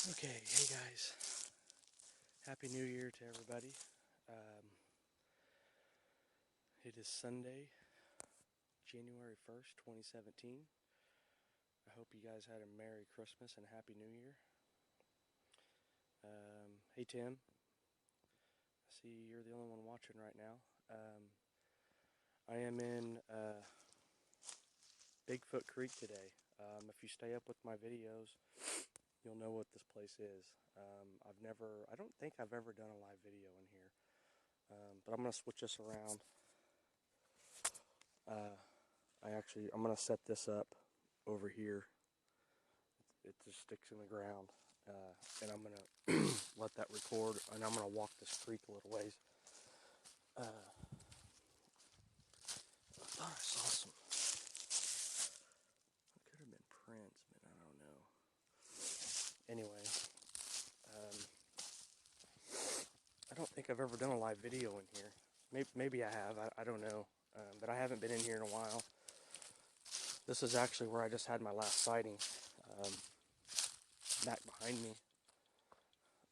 Okay, hey guys, Happy New Year to everybody. It is Sunday, January 1st, 2017. I hope you guys had a Merry Christmas and Happy New Year. Hey Tim, I see you're the only one watching right now. I am in Bigfoot Creek today. If you stay up with my videos, you'll know what this place is. I don't think I've ever done a live video in here. But I'm going to switch this around. I'm going to set this up over here. It just sticks in the ground. And I'm going to let that record, and I'm going to walk this creek a little ways. I thought I saw some. It could have been prints, but I don't know. Anyway, I don't think I've ever done a live video in here. Maybe I have. I don't know. But I haven't been in here in a while. This is actually where I just had my last sighting. Back behind me,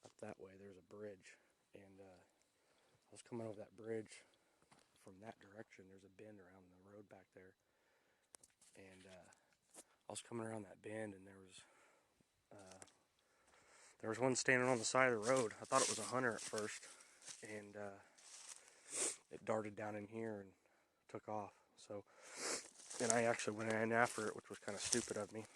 up that way, there's a bridge. And I was coming over that bridge from that direction. There's a bend around the road back there. And I was coming around that bend, and there was one standing on the side of the road. I thought it was a hunter at first. And it darted down in here and took off. So, and I actually went in after it, which was kind of stupid of me.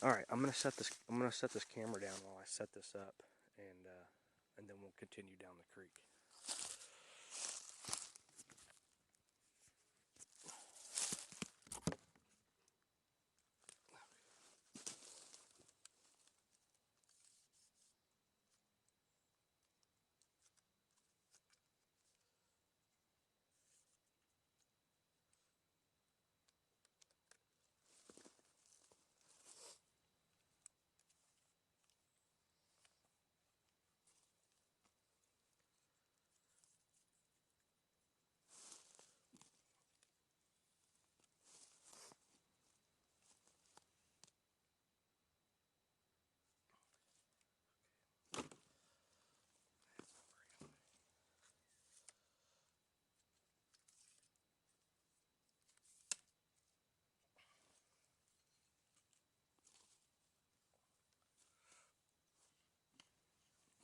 All right, I'm gonna set this camera down while I set this up, and then we'll continue down the creek.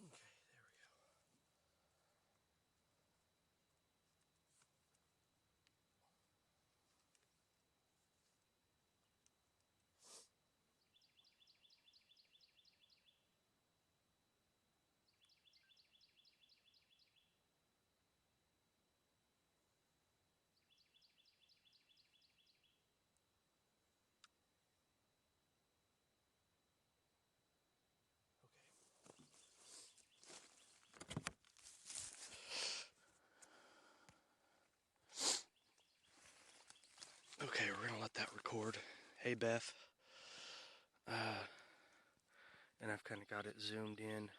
Okay, there we go. Okay, we're gonna let that record. Hey Beth, and I've kind of got it zoomed in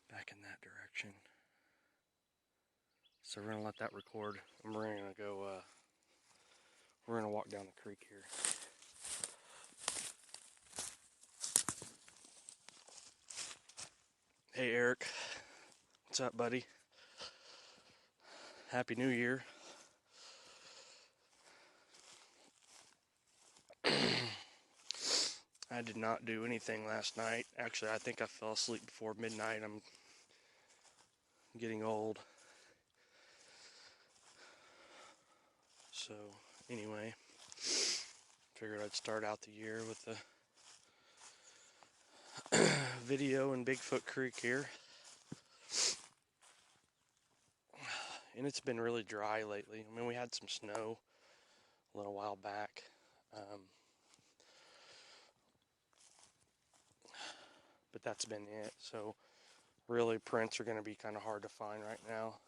back in that direction. So we're gonna let that record, and we're gonna go. We're gonna walk down the creek here. Hey Eric, what's up, buddy? Happy New Year. I did not do anything last night. Actually, I think I fell asleep before midnight. I'm getting old. So, anyway, figured I'd start out the year with the video in Bigfoot Creek here. And it's been really dry lately. I mean, we had some snow a little while back. But that's been it. So really prints are going to be kind of hard to find right now.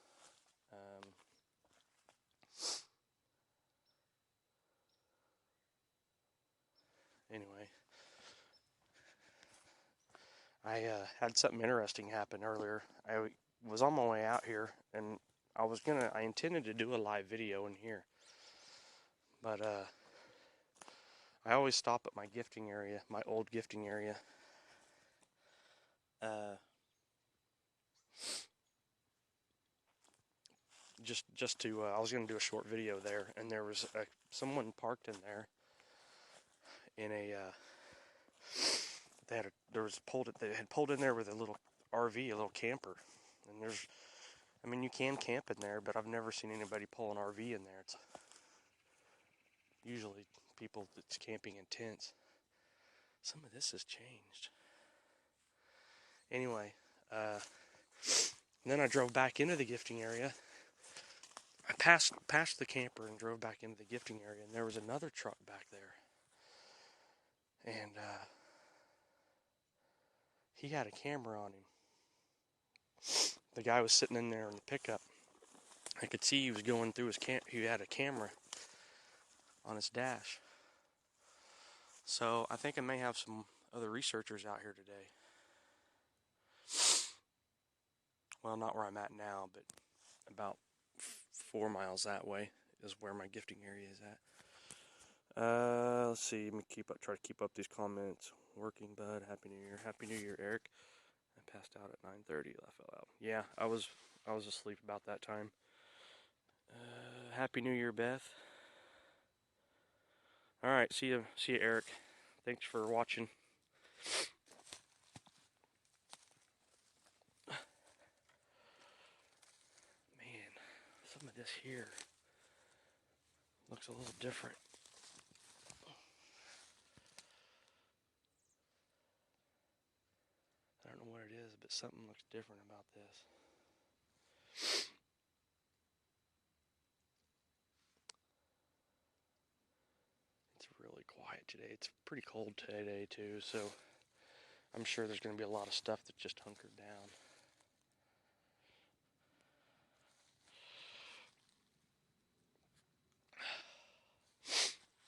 Anyway, I had something interesting happen earlier. I was on my way out here, and I intended to do a live video in here, but I always stop at my gifting area, my old gifting area. Just to, I was going to do a short video there, and there was someone parked in there in a, they had pulled in there with a little RV, a little camper, and I mean, you can camp in there, but I've never seen anybody pull an RV in there. It's usually people that's camping in tents. Some of this has changed. Anyway, then I drove back into the gifting area. I passed the camper and drove back into the gifting area, and there was another truck back there. And he had a camera on him. The guy was sitting in there in the pickup. I could see he was going through he had a camera on his dash. So I think I may have some other researchers out here today. Well, not where I'm at now, but about 4 miles that way is where my gifting area is at. Let's see. Let me try to keep up these comments. Working, bud. Happy New Year. Happy New Year, Eric. I passed out at 9:30. I fell out. Yeah, I was asleep about that time. Happy New Year, Beth. All right, see you, Eric. Thanks for watching. Man, some of this here looks a little different. I don't know what it is, but something looks different about this. It's really quiet today. It's pretty cold today too, so I'm sure there's going to be a lot of stuff that's just hunkered down.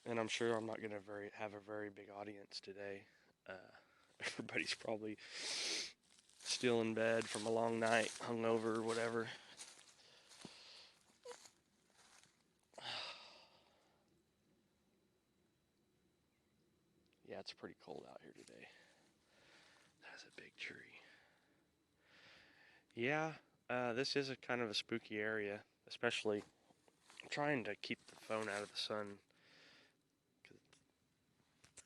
And I'm sure I'm not going to have a very big audience today. Everybody's probably still in bed from a long night, hungover, whatever. Yeah, it's pretty cold out here today. That's a big tree. Yeah, this is a kind of a spooky area, especially trying to keep the phone out of the sun.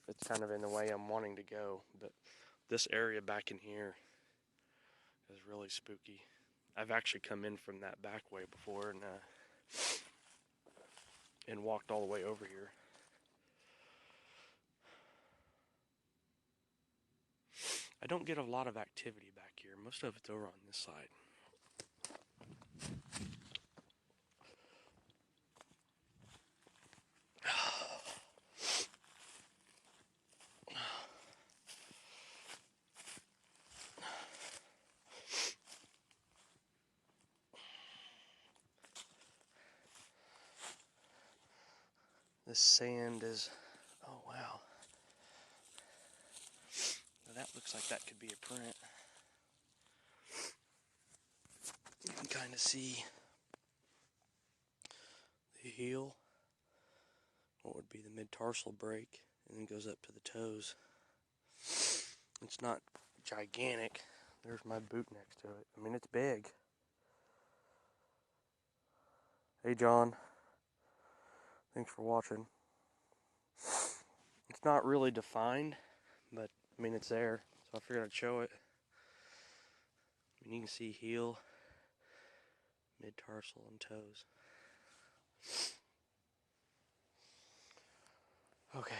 It's kind of in the way I'm wanting to go, but this area back in here is really spooky. I've actually come in from that back way before and walked all the way over here. I don't get a lot of activity back here. Most of it's over on this side. This sand is, oh wow. Now that looks like that could be a print. You can kind of see the heel, what would be the mid-tarsal break, and then goes up to the toes. It's not gigantic. There's my boot next to it. I mean, it's big. Hey, John. Thanks for watching. It's not really defined, but, I mean, it's there, so I figured I'd show it. I mean, you can see heel, mid-tarsal, and toes. Okay,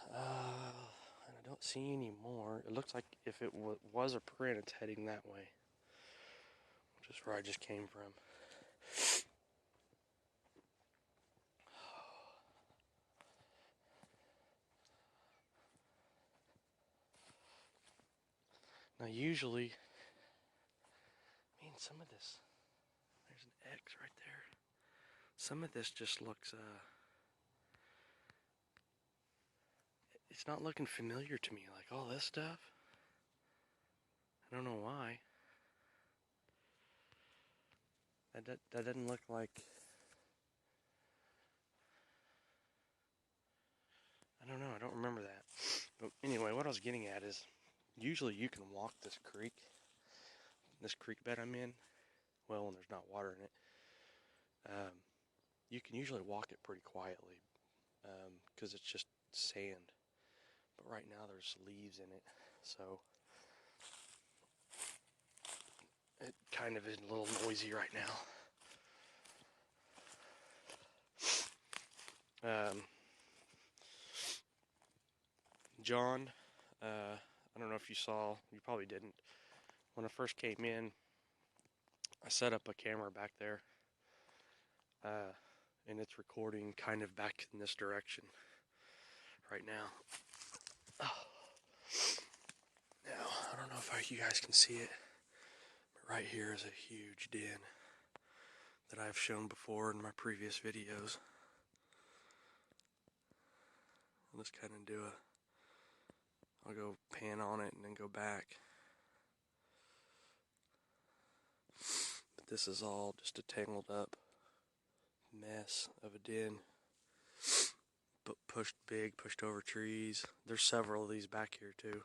and I don't see any more. It looks like if it was a print, it's heading that way, which is where I just came from. Now, usually, I mean, some of this, there's an X right there. Some of this just looks, it's not looking familiar to me, like all this stuff. I don't know why. That doesn't look like, I don't know. I don't remember that. But anyway, what I was getting at is usually you can walk this creek bed I'm in. Well, when there's not water in it, you can usually walk it pretty quietly because it's just sand. But right now there's leaves in it, so it kind of is a little noisy right now. John, I don't know if you saw, you probably didn't. When I first came in, I set up a camera back there, and it's recording kind of back in this direction right now. Oh. Now, I don't know if you guys can see it, but right here is a huge den that I've shown before in my previous videos. I'll just kind of I'll go pan on it and then go back. But this is all just a tangled up mess of a den. But pushed over trees. There's several of these back here too.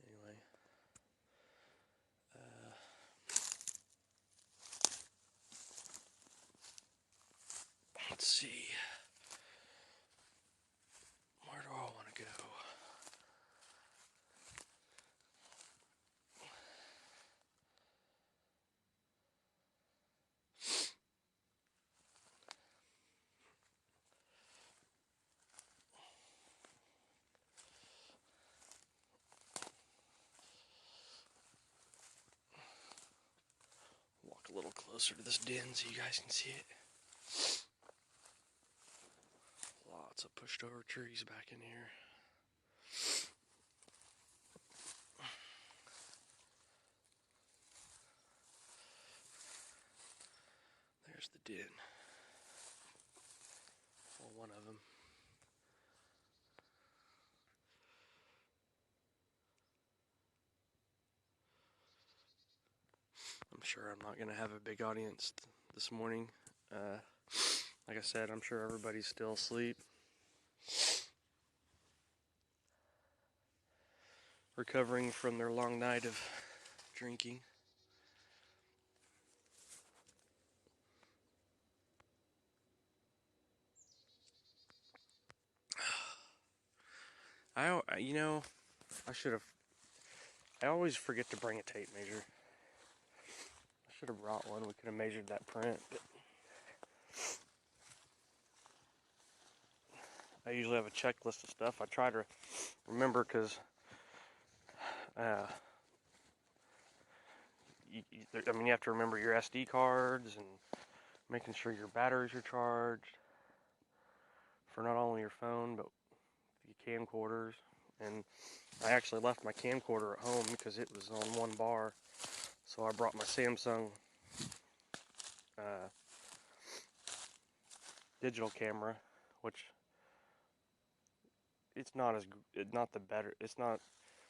Anyway, let's see. Where do I want to go? Walk a little closer to this den so you guys can see it. Lots of pushed over trees back in here. There's the den. Well, one of them. I'm sure I'm not going to have a big audience this morning. Like I said, I'm sure everybody's still asleep. Recovering from their long night of drinking. I should have. I always forget to bring a tape measure. I should have brought one. We could have measured that print. But I usually have a checklist of stuff. I try to remember because, you have to remember your SD cards and making sure your batteries are charged for not only your phone but your camcorders. And I actually left my camcorder at home because it was on one bar, so I brought my Samsung digital camera, which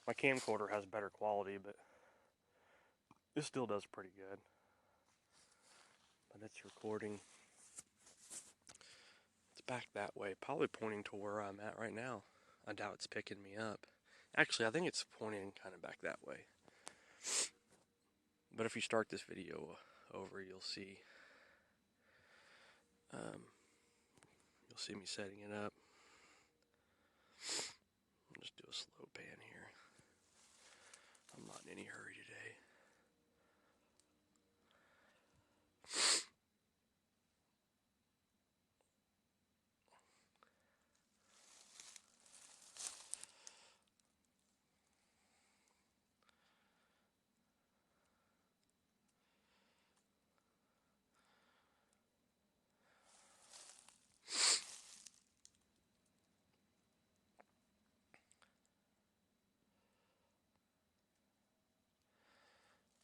my camcorder has better quality, but it still does pretty good. But it's recording. It's back that way, probably pointing to where I'm at right now. I doubt it's picking me up. Actually, I think it's pointing kind of back that way. But if you start this video over, you'll see me setting it up. I'll just do a slow pan here. I'm not in any hurry today.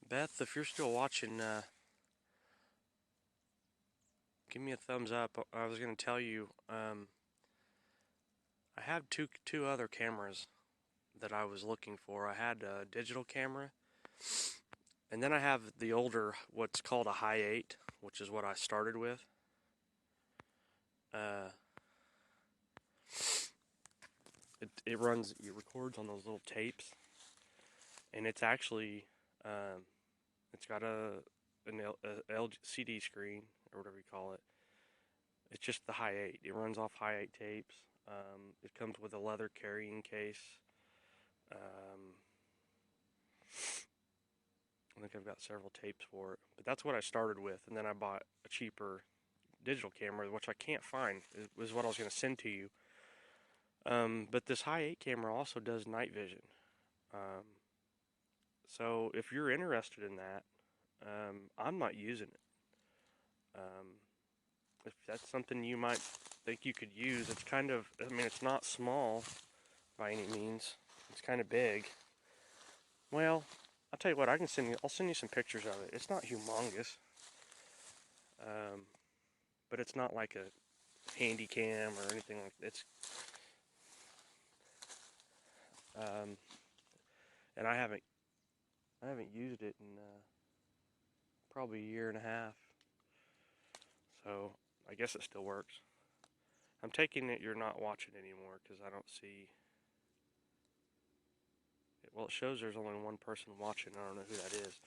Beth, if you're still watching, give me a thumbs up. I was going to tell you, I have two other cameras that I was looking for. I had a digital camera, and then I have the older, what's called a high 8, which is what I started with. It records on those little tapes, and it's actually, it's got an LCD screen, or whatever you call it. It's just the high 8. It runs off high 8 tapes. It comes with a leather carrying case. I think I've got several tapes for it, but that's what I started with, and then I bought a cheaper digital camera, which I can't find. It was what I was going to send to you. But this high 8 camera also does night vision. So if you're interested in that, I'm not using it. If that's something you might think you could use, it's kind of, I mean, it's not small by any means. It's kind of big. Well, I'll tell you what, I'll send you some pictures of it. It's not humongous. But it's not like a handy cam or anything like that. And I haven't used it in probably a year and a half. So I guess it still works. I'm taking it you're not watching anymore because I don't see. Well, it shows there's only one person watching. I don't know who that is.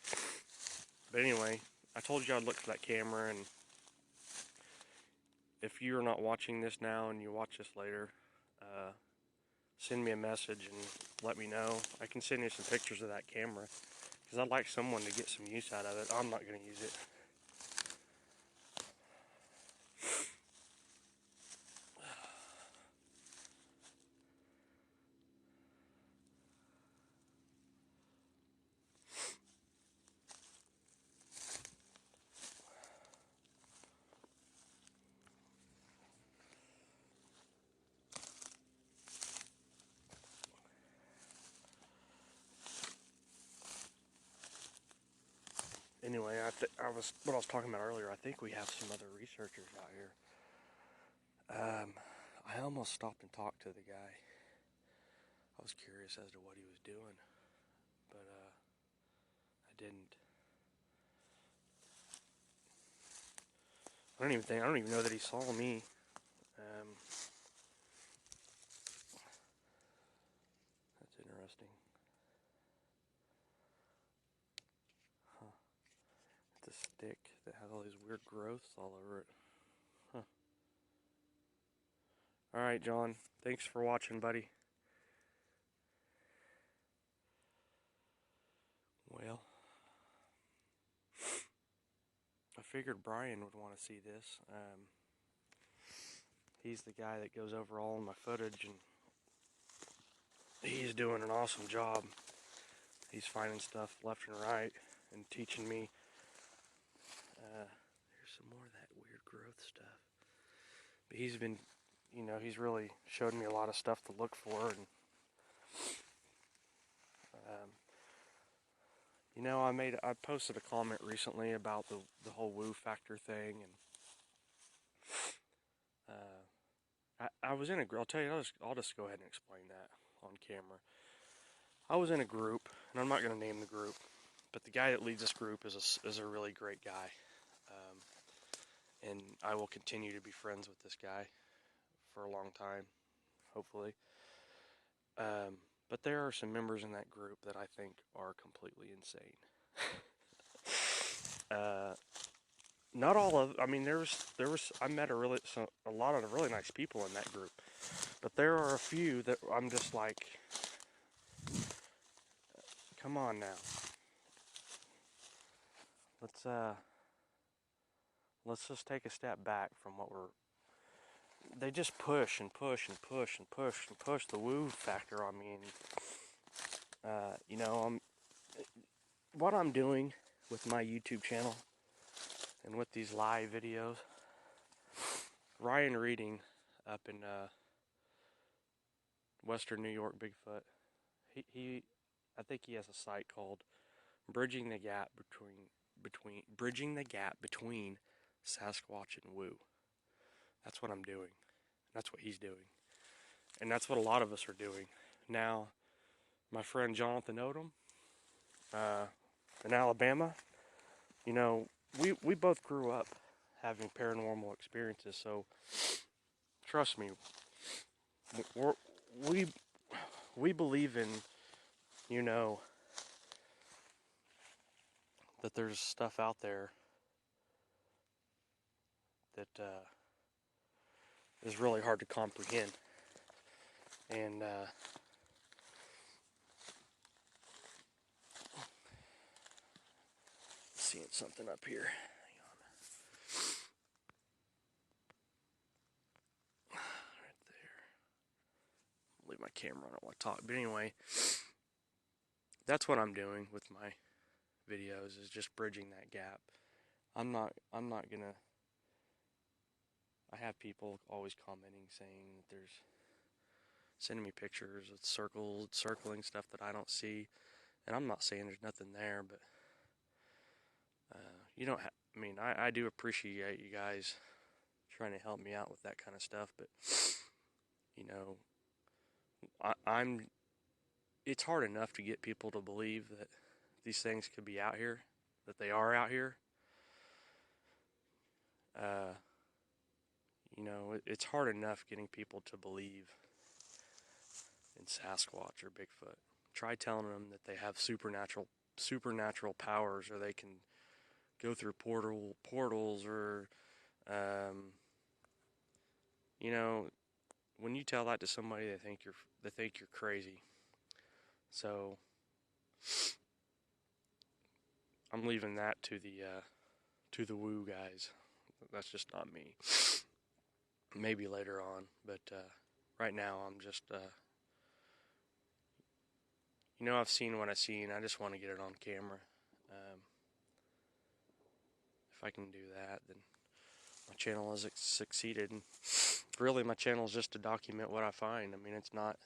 But anyway, I told you I'd look for that camera, and if you're not watching this now and you watch this later, send me a message and let me know. I can send you some pictures of that camera because I'd like someone to get some use out of it. I'm not going to use it. Anyway, what I was talking about earlier. I think we have some other researchers out here. I almost stopped and talked to the guy. I was curious as to what he was doing, but I didn't. I don't even know that he saw me. That's interesting. Huh. It's a stick that has all these weird growths all over it. Huh. Alright, John. Thanks for watching, buddy. Well, I figured Brian would want to see this. He's the guy that goes over all of my footage, and he's doing an awesome job. He's finding stuff left and right and teaching me. Here's some more of that weird growth stuff. But he's been, he's really showed me a lot of stuff to look for. And I posted a comment recently about the whole woo factor thing, and I was in a group. I'll tell you, I'll just go ahead and explain that on camera. I was in a group, and I'm not going to name the group, but the guy that leads this group is a really great guy, and I will continue to be friends with this guy for a long time, hopefully. But there are some members in that group that I think are completely insane. Not all of. I mean, there was. I met a lot of really nice people in that group, but there are a few that I'm just like, come on now. Let's just take a step back from what we're. They just push and push and push and push and push the woo factor on me, and what I'm doing with my YouTube channel and with these live videos. Ryan Reading up in Western New York, Bigfoot. I think he has a site called Bridging the Gap between Sasquatch and Woo. That's what I'm doing. That's what he's doing. And that's what a lot of us are doing. Now, my friend Jonathan Odom in Alabama. You know, we both grew up having paranormal experiences, so trust me, we're, we we believe in, you know, that there's stuff out there that is really hard to comprehend, and seeing something up here. Hang on, right there. Leave my camera on. I don't want to talk, but anyway, that's what I'm doing with my videos, is just bridging that gap. I'm not gonna. I have people always commenting saying that there's sending me pictures of circling stuff that I don't see, and I'm not saying there's nothing there, but you don't. I mean, I do appreciate you guys trying to help me out with that kind of stuff, but you know, I'm. It's hard enough to get people to believe that these things could be out here, that they are out here. Uh, you know, it's hard enough getting people to believe in Sasquatch or Bigfoot. Try telling them that they have supernatural powers, or they can go through portals, or you know, when you tell that to somebody, they think you're crazy. So I'm leaving that to the woo guys. That's just not me. Maybe later on, but right now I'm just you know, I've seen what I've seen. I just want to get it on camera. If I can do that, then my channel has succeeded. And really, my channel is just to document what I find. I mean, it's not.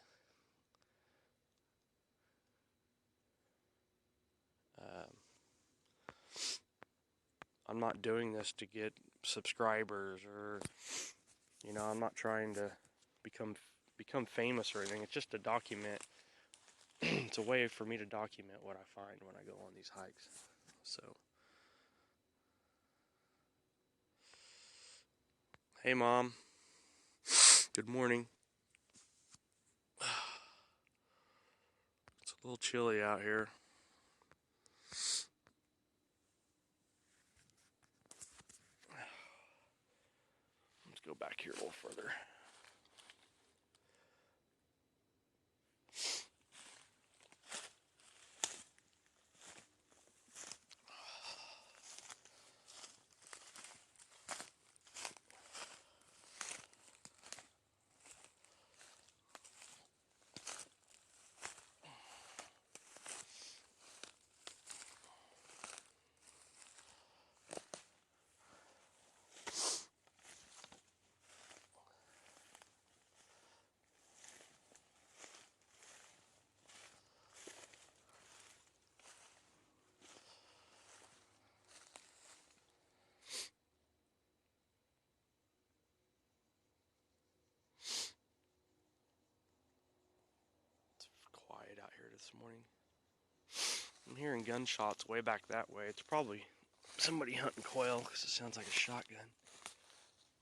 I'm not doing this to get subscribers, or you know, I'm not trying to become famous or anything. It's just to document. It's a way for me to document what I find when I go on these hikes. So, hey Mom, good morning. It's a little chilly out here. Let's go back here a little further. Quiet out here this morning. I'm hearing gunshots way back that way. It's probably somebody hunting quail, because it sounds like a shotgun.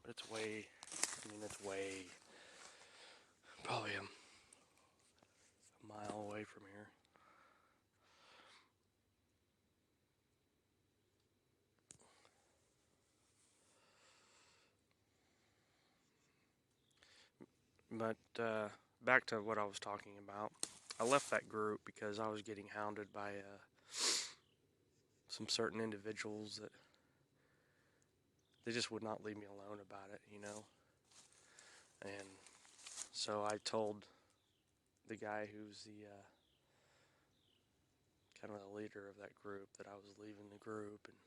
But it's way, probably a mile away from here. But back to what I was talking about. I left that group because I was getting hounded by some certain individuals that they just would not leave me alone about it, you know. And so I told the guy who's the kind of the leader of that group that I was leaving the group, and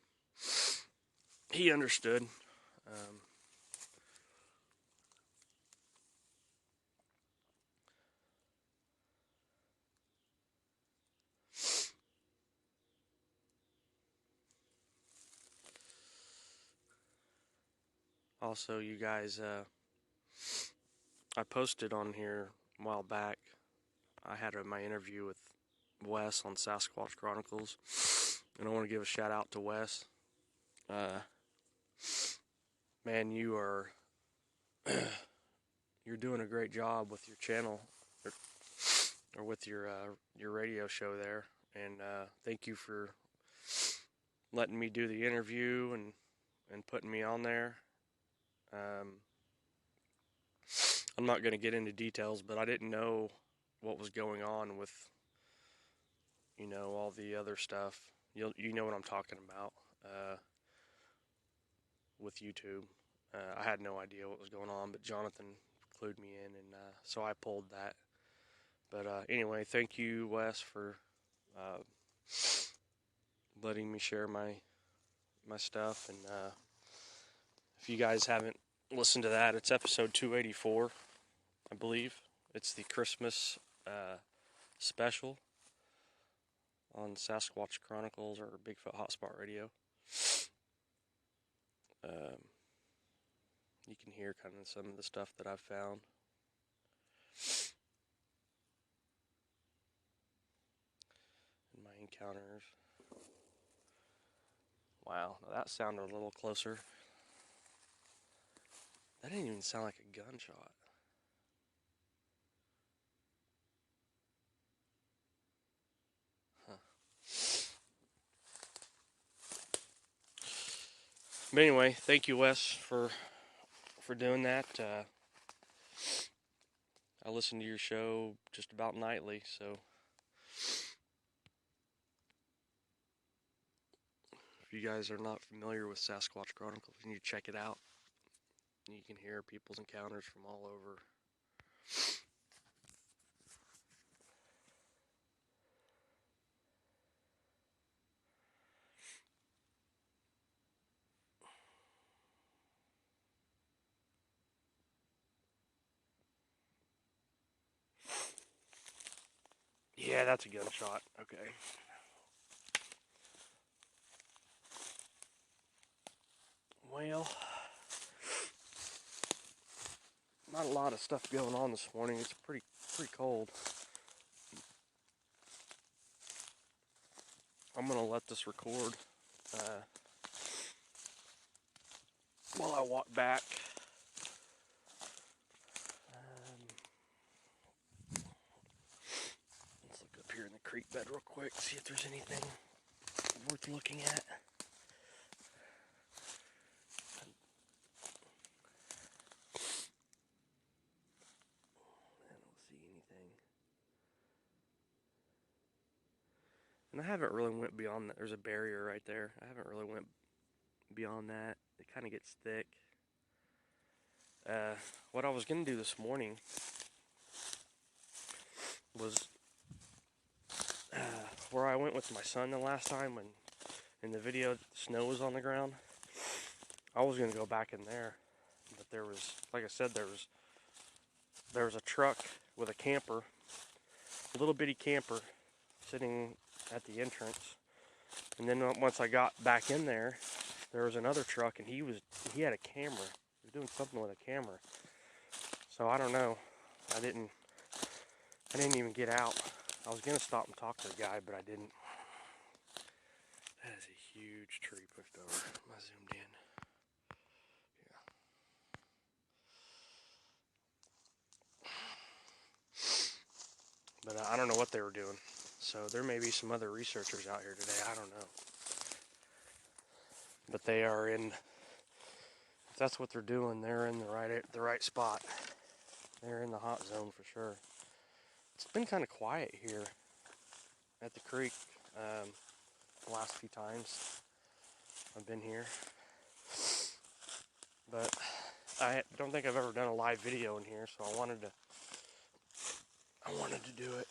he understood. Also, you guys, I posted on here a while back I had my interview with Wes on Sasquatch Chronicles, and I want to give a shout out to Wes. Man, you're doing a great job with your channel, or with your radio show there, and thank you for letting me do the interview and putting me on there. I'm not going to get into details, but I didn't know what was going on with, all the other stuff. You know what I'm talking about with YouTube. I had no idea what was going on, but Jonathan clued me in, and so I pulled that. But anyway, thank you, Wes, for letting me share my stuff. And if you guys haven't listened to that, it's episode 284, I believe. It's the Christmas special on Sasquatch Chronicles or Bigfoot Hotspot Radio. You can hear kind of some of the stuff that I've found. In my encounters. Wow, now that sounded a little closer. That didn't even sound like a gunshot. Huh. But anyway, thank you, Wes, for doing that. I listen to your show just about nightly, so if you guys are not familiar with Sasquatch Chronicles, you need to check it out. You can hear people's encounters from all over. Yeah, that's a gunshot. Okay. Well, not a lot of stuff going on this morning. It's pretty cold. I'm gonna let this record while I walk back. Let's look up here in the creek bed real quick, see if there's anything worth looking at. I don't see anything. And I haven't really went beyond that. There's a barrier right there. I haven't really went beyond that. It kind of gets thick. What I was going to do this morning was where I went with my son the last time when in the video snow was on the ground. I was going to go back in there, but there was, like I said, there was a truck with a camper, a little bitty camper sitting at the entrance. And then once I got back in there, there was another truck, and he had a camera. He was doing something with a camera. So I don't know. I didn't even get out. I was gonna stop and talk to the guy, but I didn't. That is a huge tree pushed over. I zoomed in. Yeah. But I don't know what they were doing. So there may be some other researchers out here today. I don't know. But they are in. If that's what they're doing, they're in the right spot. They're in the hot zone for sure. It's been kind of quiet here at the creek the last few times I've been here. But I don't think I've ever done a live video in here, so I wanted to do it.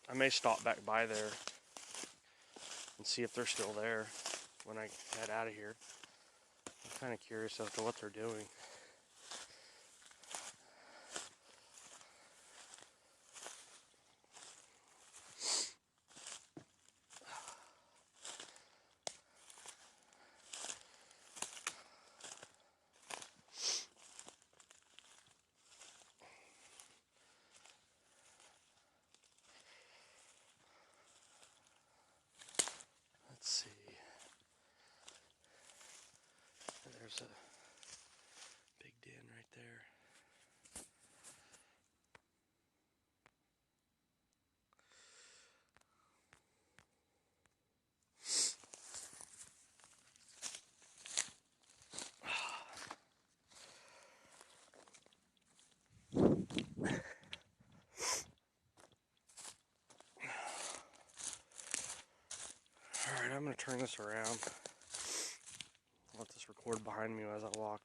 I may stop back by there and see if they're still there when I head out of here. kind of curious as to what they're doing. Let's see. There's a big den right there. Alright, I'm going to turn this around. Let this record behind me as I walk.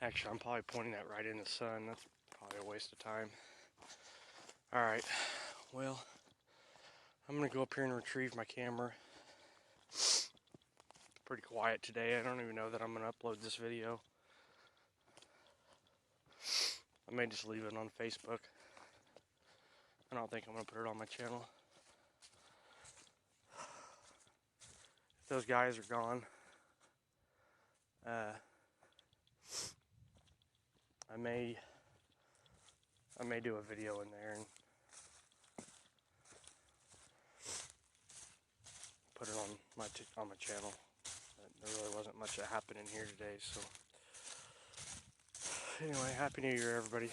Actually, I'm probably pointing that right in the sun. That's probably a waste of time. Alright, well, I'm going to go up here and retrieve my camera. It's pretty quiet today. I don't even know that I'm going to upload this video. I may just leave it on Facebook. I don't think I'm going to put it on my channel. If those guys are gone, I may do a video in there and put it on my channel. There really wasn't much that happened in here today, so anyway, Happy New Year, everybody.